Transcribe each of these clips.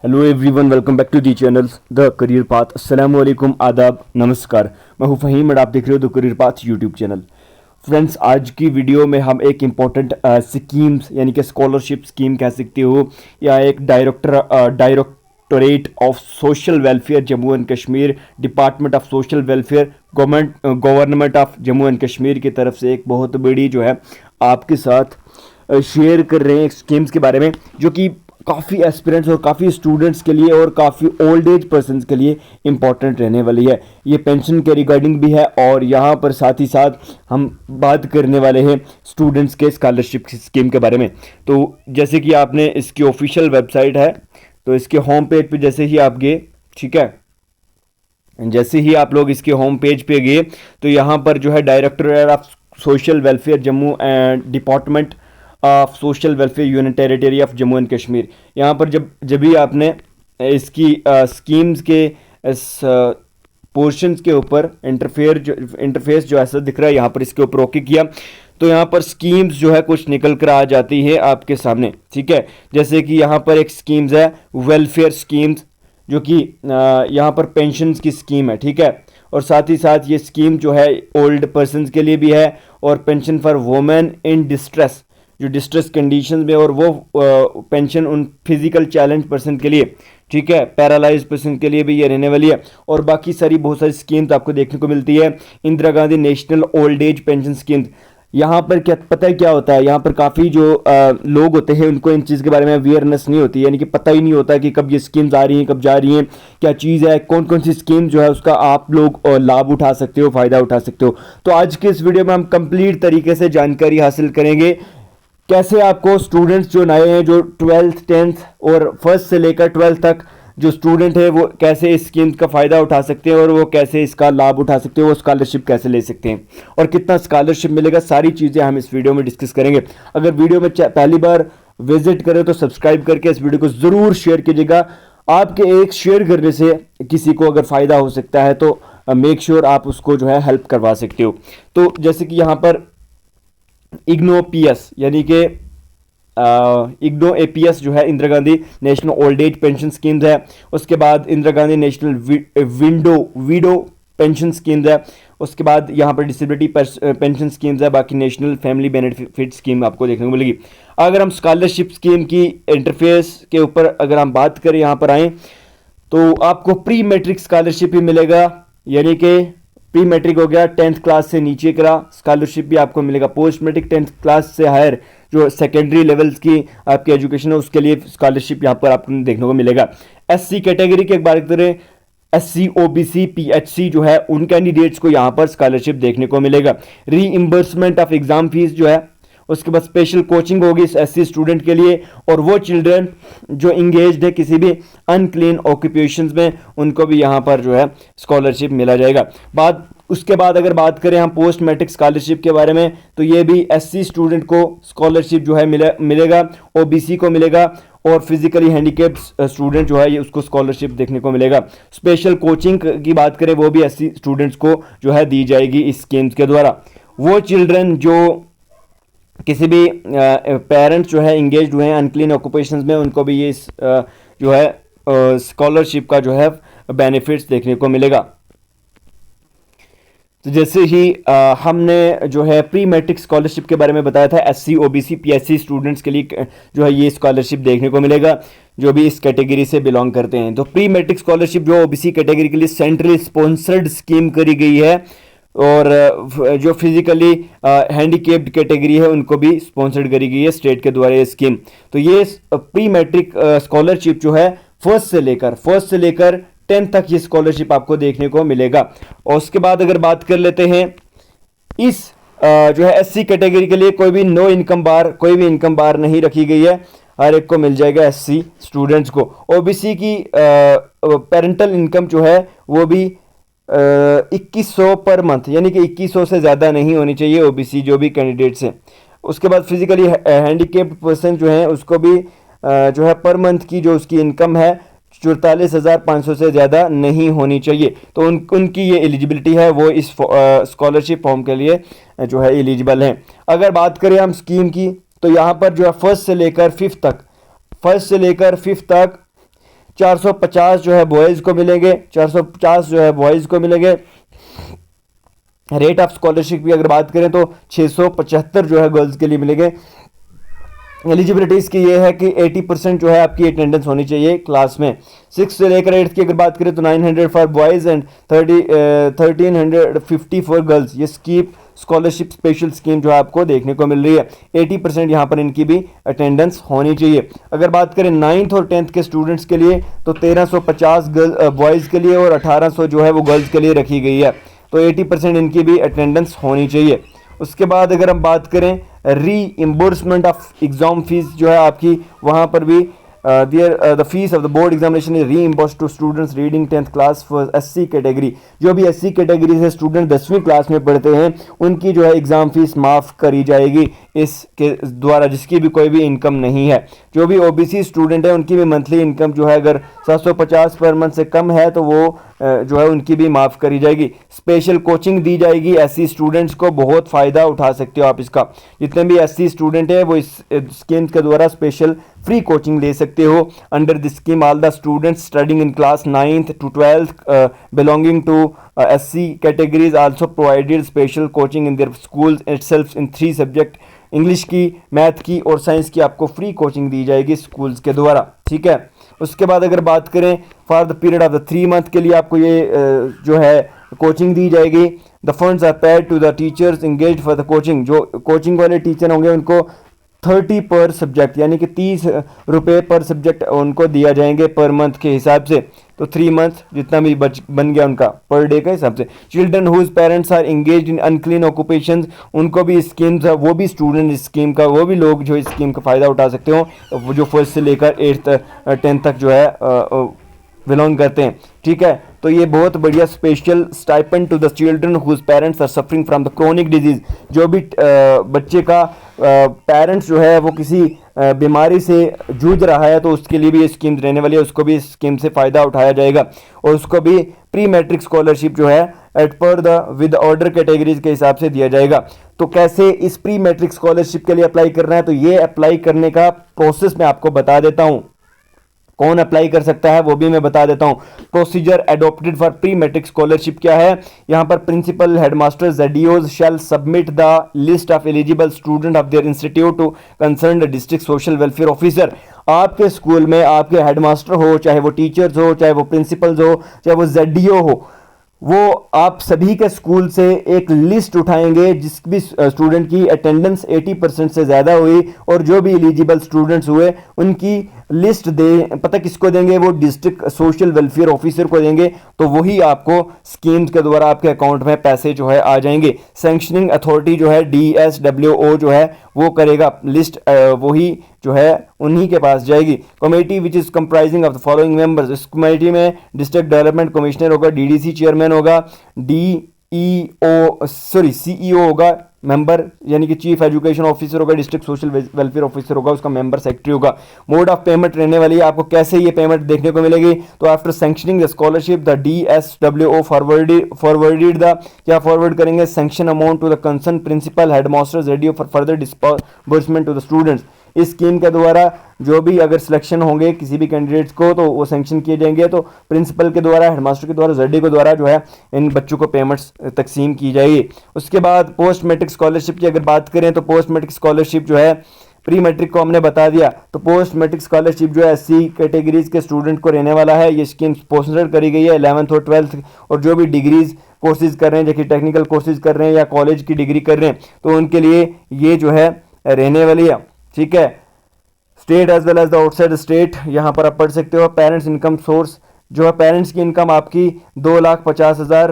Hello everyone, welcome back to the channel the career path. अस्सलाम वालेकुम, आदाब, नमस्कार। मैं हूं फ़हीम और आप देख रहे हो the career path YouTube channel. Friends, आज की वीडियो में हम एक इम्पॉर्टेंट स्कीम्स यानी कि स्कॉलरशिप स्कीम कह सकते हो या एक directorate of social welfare Jammu and Kashmir, department of social welfare, government of Jammu and Kashmir की तरफ से एक बहुत बड़ी जो है आपके साथ शेयर कर रहे हैं स्कीम्स के बारे में, जो कि काफ़ी एस्पिरेंट्स और काफ़ी स्टूडेंट्स के लिए और काफ़ी ओल्ड एज पर्सनस के लिए इम्पॉर्टेंट रहने वाली है। ये पेंशन के रिगार्डिंग भी है और यहाँ पर साथ ही साथ हम बात करने वाले हैं स्टूडेंट्स के स्कॉलरशिप स्कीम के बारे में। तो जैसे कि आपने इसकी ऑफिशियल वेबसाइट है, तो इसके होम पेज पे जैसे ही आप गए, ठीक है, जैसे ही आप लोग इसके होम पेज पे गए तो यहाँ पर जो है directorate of social welfare Jammu and department of social welfare union territory of Jammu and Kashmir, यहाँ पर जब भी आपने इसकी स्कीम्स के इस पोर्शंस के ऊपर इंटरफेस जो ऐसा दिख रहा है, यहाँ पर इसके ऊपर ओके किया तो यहाँ पर स्कीम्स जो है कुछ निकल कर आ जाती है आपके सामने, ठीक है। जैसे कि यहाँ पर एक स्कीम्स है वेलफेयर स्कीम्स, जो कि यहाँ पर पेंशन्स की स्कीम है, ठीक है। और साथ ही साथ ये स्कीम जो है ओल्ड पर्सनस के लिए भी है, और pension for women in distress, जो डिस्ट्रेस कंडीशंस में, और वो पेंशन उन फिजिकल चैलेंज पर्सन के लिए, ठीक है, पैरालाइज पर्सन के लिए भी ये रहने वाली है। और बाकी सारी बहुत सारी स्कीम्स आपको देखने को मिलती है। Indira Gandhi national old age pension scheme, यहाँ पर क्या पता है क्या होता है, यहाँ पर काफ़ी जो लोग होते हैं उनको इन चीज़ के बारे में अवेयरनेस नहीं होती, यानी कि पता ही नहीं होता कि कब ये स्कीम्स आ रही हैं, कब जा रही हैं, क्या चीज़ है, कौन कौन सी स्कीम जो है उसका आप लोग लाभ उठा सकते हो, फ़ायदा उठा सकते हो। तो आज के इस वीडियो में हम कंप्लीट तरीके से जानकारी हासिल करेंगे कैसे आपको स्टूडेंट्स जो नए हैं, जो 12th 10th और फर्स्ट से लेकर 12th तक जो स्टूडेंट है, वो कैसे इस स्कीम का फ़ायदा उठा सकते हैं और वो कैसे इसका लाभ उठा सकते हैं, वो स्कॉलरशिप कैसे ले सकते हैं और कितना स्कॉलरशिप मिलेगा, सारी चीज़ें हम इस वीडियो में डिस्कस करेंगे। अगर वीडियो में पहली बार विजिट करें तो सब्सक्राइब करके इस वीडियो को ज़रूर शेयर कीजिएगा। आपके एक शेयर करने से किसी को अगर फ़ायदा हो सकता है तो मेक श्योर आप उसको जो है हेल्प करवा सकते हो। तो जैसे कि यहाँ पर इग्नो पीएस यानी कि इग्नो एपीएस जो है Indira Gandhi national old age pension schemes है। उसके बाद Indira Gandhi national window pension schemes है। उसके बाद यहाँ पर डिसेबिलिटी पेंशन स्कीम्स है। बाकी नेशनल फैमिली बेनिफिट स्कीम आपको देखने को मिलेगी। अगर हम स्कॉलरशिप स्कीम की इंटरफेस के ऊपर अगर हम बात करें, यहाँ पर आए तो आपको प्री मैट्रिक स्कॉलरशिप ही मिलेगा, यानी कि प्री मैट्रिक हो गया 10th क्लास से नीचे का स्कॉलरशिप भी आपको मिलेगा। पोस्ट मैट्रिक 10th क्लास से हायर जो सेकेंडरी लेवल्स की आपकी एजुकेशन है उसके लिए स्कॉलरशिप यहाँ पर आपको देखने को मिलेगा। एससी कैटेगरी की एक बात करें, एससी ओबीसी पीएचसी जो है उन कैंडिडेट्स को यहाँ पर स्कॉलरशिप देखने को मिलेगा। रीइंबर्समेंट ऑफ एग्जाम फीस जो है, उसके बाद स्पेशल कोचिंग होगी एससी स्टूडेंट के लिए, और वो चिल्ड्रन जो इंगेज्ड है किसी भी अनक्लीन ऑक्यूपेशंस में उनको भी यहाँ पर जो है स्कॉलरशिप मिला जाएगा। उसके बाद अगर बात करें हम पोस्ट मैट्रिक स्कॉलरशिप के बारे में, तो ये भी एससी स्टूडेंट को स्कॉलरशिप जो है मिलेगा, ओबीसी को मिलेगा, और फिजिकली हैंडीकेप्ड स्टूडेंट जो है ये उसको स्कॉलरशिप देखने को मिलेगा। स्पेशल कोचिंग की बात करें वो भी एससी स्टूडेंट्स को जो है दी जाएगी इस स्कीम्स के द्वारा। वो चिल्ड्रन जो किसी भी पेरेंट्स जो है इंगेज हुए हैं अनक्लीन ऑक्यूपेशंस में, उनको भी ये जो है स्कॉलरशिप का जो है बेनिफिट्स देखने को मिलेगा। तो जैसे ही हमने जो है प्री मैट्रिक स्कॉलरशिप के बारे में बताया था, एससी ओबीसी पीएचसी स्टूडेंट्स के लिए जो है ये स्कॉलरशिप देखने को मिलेगा जो भी इस कैटेगरी से बिलोंग करते हैं। तो प्री मैट्रिक स्कॉलरशिप जो ओबीसी कैटेगरी के लिए सेंट्रली स्पॉन्सर्ड स्कीम करी गई है, और जो फिजिकली हैंडीकेप्ड कैटेगरी है उनको भी स्पॉन्सर्ड करी गई है स्टेट के द्वारा ये स्कीम। तो ये प्री मैट्रिक स्कॉलरशिप जो है फर्स्ट से लेकर 10th तक ये स्कॉलरशिप आपको देखने को मिलेगा। और उसके बाद अगर बात कर लेते हैं इस जो है एससी कैटेगरी के लिए कोई भी इनकम बार नहीं रखी गई है, हर एक को मिल जाएगा एससी स्टूडेंट्स को। ओबीसी की पेरेंटल इनकम जो है वो भी 2100 पर मंथ, यानी कि 2100 से ज़्यादा नहीं होनी चाहिए ओबीसी जो भी कैंडिडेट्स हैं। उसके बाद फिजिकली हैंडीकेप्ड पर्सन जो है उसको भी जो है पर मंथ की जो उसकी इनकम है 44,500 से ज़्यादा नहीं होनी चाहिए। तो उनकी ये एलिजिबिलिटी है, वो इस स्कॉलरशिप फॉर्म के लिए जो है एलिजिबल हैं। अगर बात करें हम स्कीम की, तो यहाँ पर जो है फर्स्ट से लेकर फिफ्थ तक 450 जो है बॉयज़ को मिलेंगे, 450 जो है बॉयज़ को मिलेंगे। रेट ऑफ स्कॉलरशिप की अगर बात करें तो 675 जो है गर्ल्स के लिए मिलेंगे। एलिजिबिलिटी इसकी ये है कि 80% जो है आपकी अटेंडेंस होनी चाहिए क्लास में। 6 से लेकर 8 की अगर बात करें तो 900 for boys and 1350 for girls. ये स्कॉलरशिप स्पेशल स्कीम जो है आपको देखने को मिल रही है। 80% यहाँ पर इनकी भी अटेंडेंस होनी चाहिए। अगर बात करें 9th और 10th के स्टूडेंट्स के लिए तो 1350 बॉयज़ के लिए और 1800 जो है वो गर्ल्स के लिए रखी गई है। तो 80% इनकी भी अटेंडेंस होनी चाहिए। उसके बाद अगर हम बात करें रीइम्बर्समेंट ऑफ एग्ज़ाम फीस जो है आपकी, वहाँ पर भी the fees of the board examination is reimbursed to students reading 10th class for SC category. जो भी SC कैटेगरी से स्टूडेंट 10वीं क्लास में पढ़ते हैं उनकी जो है एग्ज़ाम फीस माफ़ करी जाएगी इसके द्वारा, जिसकी भी कोई भी इनकम नहीं है। जो भी OBC स्टूडेंट है उनकी भी मंथली इनकम जो है अगर 750 पर मंथ से कम है तो वो जो है उनकी भी माफ़ करी जाएगी। स्पेशल कोचिंग दी जाएगी SC स्टूडेंट्स को, बहुत फ़ायदा उठा सकते हो आप इसका। जितने भी SC स्टूडेंट है वो इस स्कीम के द्वारा स्पेशल फ्री कोचिंग ले सकते हो। Under this scheme all the students studying in class 9th to 12th belonging to SC categories also provided special coaching in their schools itself in 3 subject. English की, math की और science की आपको free coaching दी जाएगी schools के द्वारा, ठीक है। उसके बाद अगर बात करें for the period of the 3 month के लिए आपको ये जो है कोचिंग दी जाएगी। The funds are paid to the teachers engage for the coaching. जो कोचिंग वाले टीचर होंगे उनको 30 पर सब्जेक्ट यानी कि 30 रुपये पर सब्जेक्ट उनको दिया जाएंगे पर मंथ के हिसाब से। तो 3 मंथ जितना भी बन गया उनका पर डे के हिसाब से। Children whose parents are engage in unclean occupations, उनको भी स्कीम, वो भी स्टूडेंट इस स्कीम का, वो भी लोग जो इस स्कीम का फ़ायदा उठा सकते हो, वो जो 1st से लेकर 8th 10th तक जो है बिलोंग करते हैं, ठीक है। तो ये बहुत बढ़िया special stipend to the children whose parents are suffering from the chronic disease. जो भी बच्चे का पेरेंट्स जो है वो किसी बीमारी से जूझ रहा है तो उसके लिए भी ये स्कीम रहने वाली है, उसको भी इस स्कीम से फ़ायदा उठाया जाएगा। और उसको भी प्री मैट्रिक स्कॉलरशिप जो है एट पर द विद ऑर्डर कैटेगरीज के हिसाब से दिया जाएगा। तो कैसे इस प्री मैट्रिक स्कॉलरशिप के लिए अप्लाई करना है, तो ये अप्लाई करने का प्रोसेस मैं आपको बता देता हूँ। कौन अप्लाई कर सकता है वो भी मैं बता देता हूं। Procedure adopted for pre matric scholarship क्या है, यहां पर principal, headmaster, ZDOs shall submit the list of eligible student of their institute to concern district social welfare officer. आपके स्कूल में आपके हेडमास्टर हो, चाहे वो टीचर्स हो, चाहे वो प्रिंसिपल्स हो, चाहे वो ZDO हो, वो आप सभी के स्कूल से एक लिस्ट उठाएंगे जिस भी स्टूडेंट की अटेंडेंस 80% से ज़्यादा हुई और जो भी एलिजिबल स्टूडेंट्स हुए उनकी लिस्ट दे, पता किसको देंगे, वो डिस्ट्रिक्ट सोशल वेलफेयर ऑफिसर को देंगे। तो वही आपको स्कीम्स के द्वारा आपके अकाउंट में पैसे जो है आ जाएंगे। सैंक्शनिंग अथॉरिटी जो है DSWO जो है वो करेगा, लिस्ट वही जो है उन्हीं के पास जाएगी। Committee which is comprising of the following members, इस कमेटी में डिस्ट्रिक्ट डेवलपमेंट कमिश्नर होगा, DDC चेयरमैन होगा, CEO होगा मेंबर, यानी कि चीफ एजुकेशन ऑफिसर होगा, डिस्ट्रिक्ट सोशल वेलफेयर ऑफिसर होगा, उसका मेंबर सेक्रेटरी होगा। मोड ऑफ पेमेंट रहने वाली है, आपको कैसे ये पेमेंट देखने को मिलेगी, तो after sanctioning the scholarship the DSWO forwarded the, क्या फॉरवर्ड करेंगे, sanction amount to the concern principal, headmaster, ZDO for further disbursement to the students. इस स्कीम के द्वारा जो भी अगर सिलेक्शन होंगे किसी भी कैंडिडेट्स को तो वो सैंक्शन किए जाएंगे, तो प्रिंसिपल के द्वारा, हेडमास्टर के द्वारा, ZDO के द्वारा जो है इन बच्चों को पेमेंट्स तकसीम की जाएगी। उसके बाद पोस्ट मैट्रिक स्कॉलरशिप की अगर बात करें तो पोस्ट मैट्रिक स्कॉलरशिप जो है, प्री मैट्रिक को हमने बता दिया, तो पोस्ट मैट्रिक स्कॉलरशिप जो है SC कैटेगरीज के स्टूडेंट को रहने वाला है। ये स्कीम स्पॉन्सर करी गई है 11th और 12th और जो भी डिग्रीज कोर्सेज कर रहे हैं, जैसे टेक्निकल कोर्सेज कर रहे हैं या कॉलेज की डिग्री कर रहे हैं, तो उनके लिए ये जो है रहने वाली है, ठीक है। State as well as the outside state, यहाँ पर आप पढ़ सकते हो। पेरेंट्स इनकम सोर्स जो है, पेरेंट्स की इनकम आपकी 2,50,000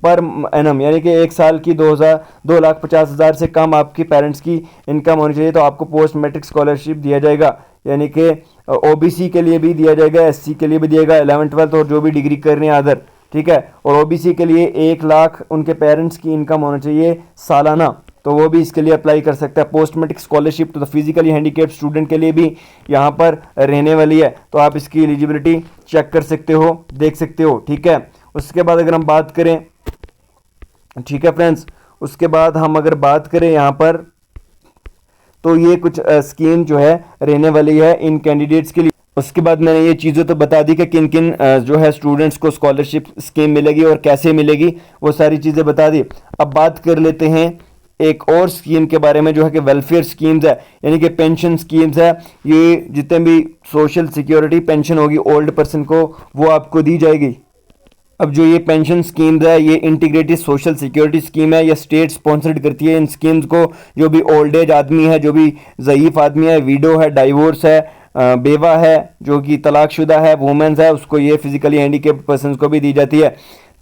पर एनम, यानी कि एक साल की 2,50,000 से कम आपकी पेरेंट्स की इनकम होनी चाहिए, तो आपको पोस्ट मैट्रिक स्कॉलरशिप दिया जाएगा। यानी कि OBC के लिए भी दिया जाएगा, SC के लिए भी दिएगा, 11th 12th और जो भी डिग्री कर रहे हैं अदर, ठीक है। और OBC के लिए 1 लाख उनके पेरेंट्स की इनकम होना चाहिए सालाना, तो वो भी इसके लिए अप्लाई कर सकता है। पोस्ट मैट्रिक स्कॉलरशिप तो द फिजिकली हैंडीकैप्ड स्टूडेंट के लिए भी यहाँ पर रहने वाली है, तो आप इसकी एलिजिबिलिटी चेक कर सकते हो, देख सकते हो, ठीक है। उसके बाद अगर हम बात करें, ठीक है फ्रेंड्स, उसके बाद हम अगर बात करें यहाँ पर, तो ये कुछ स्कीम जो है रहने वाली है इन कैंडिडेट्स के लिए। उसके बाद मैंने ये चीज़ें तो बता दी कि किन किन जो है स्टूडेंट्स को स्कॉलरशिप स्कीम मिलेगी और कैसे मिलेगी, वो सारी चीज़ें बता दी। अब बात कर लेते हैं एक और स्कीम के बारे में जो है कि वेलफेयर स्कीम्स है, यानी कि पेंशन स्कीम्स है। ये जितने भी सोशल सिक्योरिटी पेंशन होगी ओल्ड पर्सन को, वो आपको दी जाएगी। अब जो ये पेंशन स्कीम्स है, ये इंटीग्रेटेड सोशल सिक्योरिटी स्कीम है, ये स्टेट स्पॉन्सर्ड करती है इन स्कीम्स को। जो भी ओल्ड एज आदमी है, जो भी ज़ईफ़ आदमी है, विडो है, डाइवोर्स है, बेवा है, जो कि तलाकशुदा है, वुमेन्स है, उसको ये फिजिकली हैंडीकेप्ड पर्सनस को भी दी जाती है।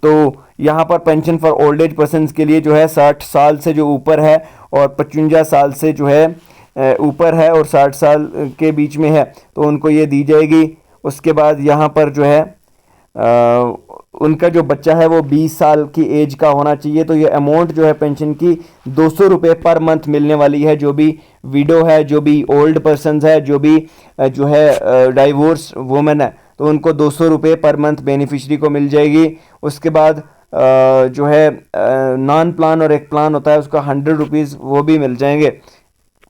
तो यहाँ पर pension for old age persons के लिए जो है 60 साल से जो ऊपर है और 55 साल से जो है ऊपर है और 60 साल के बीच में है, तो उनको ये दी जाएगी। उसके बाद यहाँ पर जो है उनका जो बच्चा है वो 20 साल की एज का होना चाहिए। तो ये अमाउंट जो है पेंशन की 200 रुपये पर मंथ मिलने वाली है। जो भी विडो है, जो भी ओल्ड पर्सनस है, जो भी जो है डाइवोर्स वुमेन है, तो उनको 200 रुपये पर मंथ बेनिफिशरी को मिल जाएगी। उसके बाद जो है नॉन प्लान और एक प्लान होता है, उसका 100 रुपीज़ वो भी मिल जाएंगे।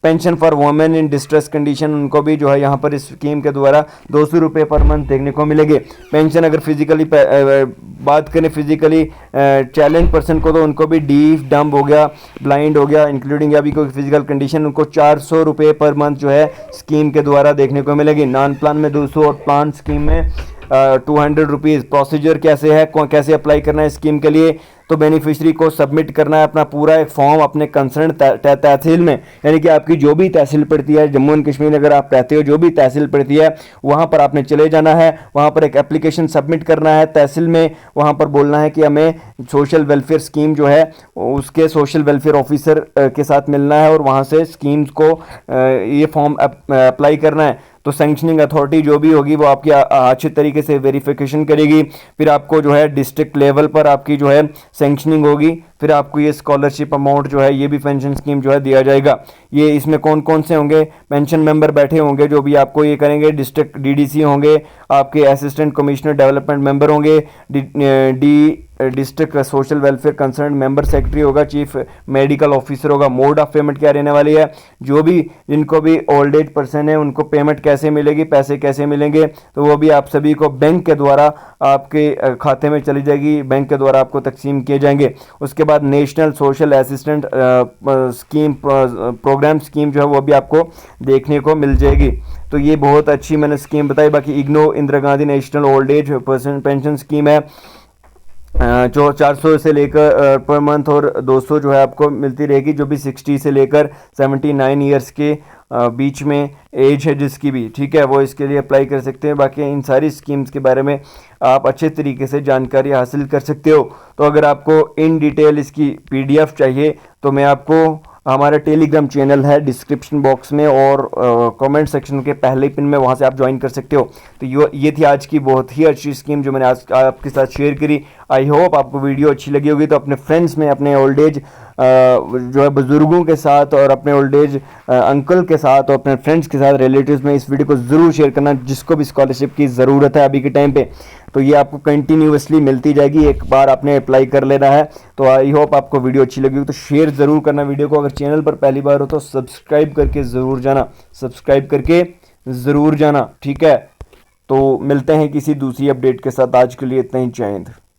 Pension for women in distress condition, उनको भी जो है यहाँ पर इस स्कीम के द्वारा 200 रुपये पर मंथ देखने को मिलेंगे। पेंशन अगर फिजिकली बात करें फिजिकली चैलेंज पर्सन को, तो उनको भी डीफ डम्ब हो गया, ब्लाइंड हो गया, इंक्लूडिंग या भी कोई फिजिकल कंडीशन, उनको 400 रुपये पर मंथ जो है स्कीम के द्वारा देखने को मिलेगी। नॉन प्लान में 200 और प्लान स्कीम में 200 रुपीज़। प्रोसीजर कैसे है, कैसे अप्लाई करना है स्कीम के लिए, तो बेनिफिशरी को सबमिट करना है अपना पूरा एक फॉर्म अपने कंसर्न तहसील में, यानी कि आपकी जो भी तहसील पड़ती है जम्मू एंड कश्मीर अगर आप रहते हो, जो भी तहसील पड़ती है वहाँ पर आपने चले जाना है। वहाँ पर एक एप्लीकेशन सबमिट करना है तहसील में। वहाँ पर बोलना है कि हमें सोशल वेलफेयर स्कीम जो है उसके सोशल वेलफेयर ऑफिसर के साथ मिलना है और वहाँ से स्कीम्स को ये फॉर्म अप्लाई करना है। तो सैंक्शनिंग अथॉरिटी जो भी होगी वो आपकी अच्छे तरीके से वेरिफिकेशन करेगी। फिर आपको जो है डिस्ट्रिक्ट लेवल पर आपकी जो है सैंक्शनिंग होगी, फिर आपको ये स्कॉलरशिप अमाउंट जो है, ये भी पेंशन स्कीम जो है दिया जाएगा। ये इसमें कौन कौन से होंगे पेंशन मेंबर बैठे होंगे जो भी आपको ये करेंगे, डिस्ट्रिक्ट डीडीसी होंगे, आपके असिस्टेंट कमिश्नर डेवलपमेंट मेंबर होंगे, district social welfare concern member secretary होगा, चीफ मेडिकल ऑफिसर होगा। मोड ऑफ पेमेंट क्या रहने वाली है, जो भी जिनको भी ओल्ड एज पर्सन है उनको पेमेंट कैसे मिलेगी, पैसे कैसे मिलेंगे, तो वो भी आप सभी को बैंक के द्वारा आपके खाते में चली जाएगी, बैंक के द्वारा आपको तकसीम किए जाएंगे। उसके बाद national social assistant scheme program scheme जो है वो भी आपको देखने को मिल जाएगी। तो ये बहुत अच्छी मैंने स्कीम बताई। बाकी IGNOU Indira Gandhi national old age person pension scheme है, जो 400 से लेकर पर मंथ और 200 जो है आपको मिलती रहेगी। जो भी 60 से लेकर 79 ईयर्स के बीच में एज है जिसकी भी, ठीक है, वो इसके लिए अप्लाई कर सकते हैं। बाकी इन सारी स्कीम्स के बारे में आप अच्छे तरीके से जानकारी हासिल कर सकते हो। तो अगर आपको इन डिटेल इसकी PDF चाहिए तो मैं आपको हमारा टेलीग्राम चैनल है डिस्क्रिप्शन बॉक्स में और कमेंट सेक्शन के पहले पिन में, वहाँ से आप ज्वाइन कर सकते हो। तो ये थी आज की बहुत ही अच्छी स्कीम जो मैंने आज आपके साथ शेयर करी। आई होप आपको वीडियो अच्छी लगी होगी। तो अपने फ्रेंड्स में, अपने ओल्ड एज जो है बुज़ुर्गों के साथ और अपने ओल्ड एज अंकल के साथ और अपने फ्रेंड्स के साथ, रिलेटिव्स में इस वीडियो को ज़रूर शेयर करना जिसको भी स्कॉलरशिप की ज़रूरत है अभी के टाइम पे। तो ये आपको कंटिन्यूसली मिलती जाएगी, एक बार आपने अप्लाई कर लेना है। तो आई होप आपको वीडियो अच्छी लगी हो तो शेयर ज़रूर करना वीडियो को। अगर चैनल पर पहली बार हो तो सब्सक्राइब करके ज़रूर जाना, सब्सक्राइब करके ज़रूर जाना, ठीक है। तो मिलते हैं किसी दूसरी अपडेट के साथ। आज के लिए इतना ही, जय हिंद।